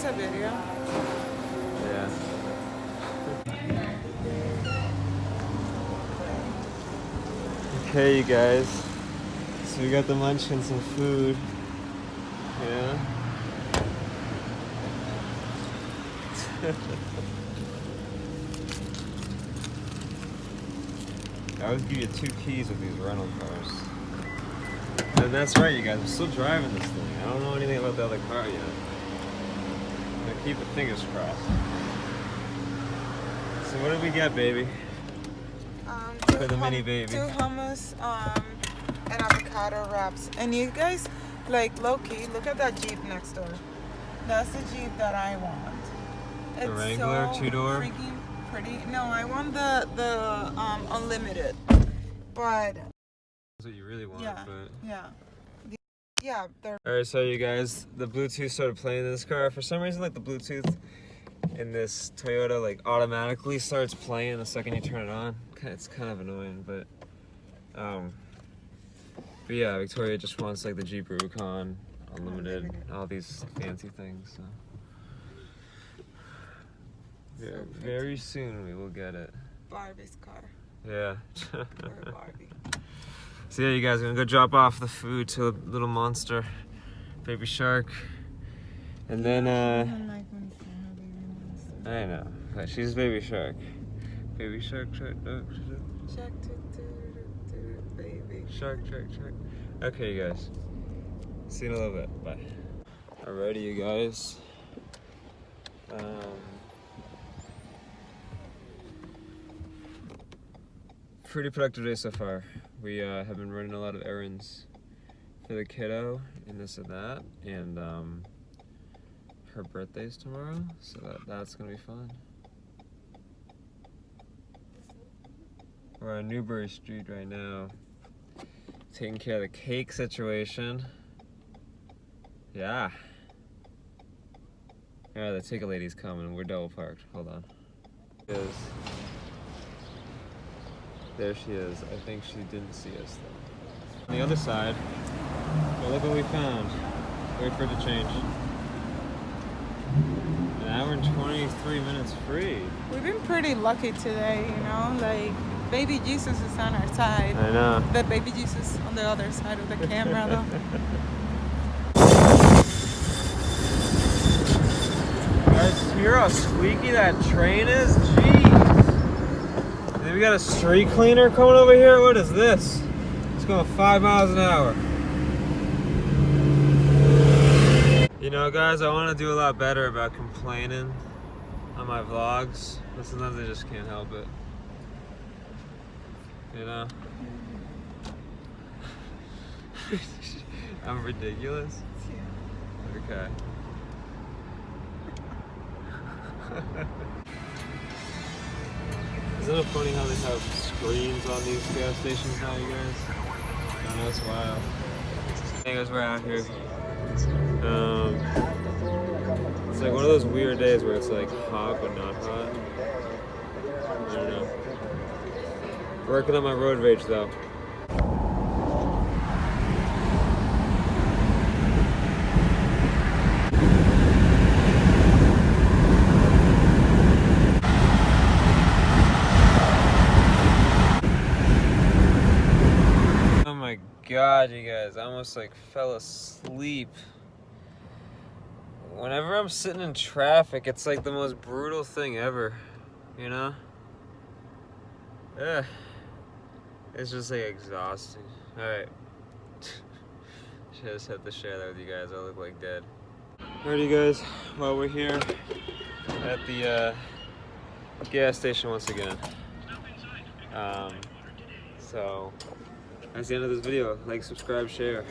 a video. Yeah. Okay, you guys. So we got the munchkins some food. Yeah. I always give you 2 keys with these rental cars. And that's right, you guys. I'm still driving this thing. I don't know anything about the other car yet. I'm gonna keep the fingers crossed. So what did we get, baby? For the mini baby. 2 hummus, and avocado wraps. And you guys, like, low-key, look at that Jeep next door. That's the Jeep that I want. The Wrangler, so 2-door? Freaking pretty. No, I want the unlimited. But That's what you really want, yeah, but... yeah, they're... Alright, so you guys, the Bluetooth started playing in this car. For some reason, like, the Bluetooth in this Toyota, like, automatically starts playing the second you turn it on. It's kind of annoying, but yeah, Victoria just wants, like, the Jeep Rubicon Unlimited, all these fancy things, so... Yeah, very soon we will get it. Barbie's car. Yeah. Or Barbie. So yeah, you guys are gonna go drop off the food to a little monster, baby shark, and then I know, but she's baby shark, baby shark, shark, Shark, baby. shark, shark, shark. Okay, you guys, see you in a little bit. Bye. Alrighty, you guys. Pretty productive day so far. We have been running a lot of errands for the kiddo and this and that, and her birthday's tomorrow, so that's gonna be fun. We're on Newbury Street right now, taking care of the cake situation. Yeah. Yeah, the ticket lady's coming. We're double parked. Hold on. There she is. I think she didn't see us though. On the other side, well, look what we found. Wait for it to change. An hour and 23 minutes free. We've been pretty lucky today, you know, like baby Jesus is on our side. I know. The baby Jesus on the other side of the camera though. Guys, hear how squeaky that train is? Jeez. And then we got a street cleaner coming over here. What is this? It's going 5 miles an hour. You know, guys, I want to do a lot better about complaining on my vlogs, but sometimes I just can't help it. You know? I'm ridiculous? Okay. Isn't it funny how they have screens on these gas stations now, you guys? I know, it's wild. Anyways, we're out here. It's like one of those weird days where it's like hot but not hot. I don't know. Working on my road rage though. Oh my god, you guys, I almost like fell asleep. Whenever I'm sitting in traffic, it's like the most brutal thing ever, you know? Yeah. It's just like exhausting. Alright. Just had to share that with you guys. I look like dead. Alrighty, guys. Well, we're here at the gas station once again. So that's the end of this video. Like, subscribe, share.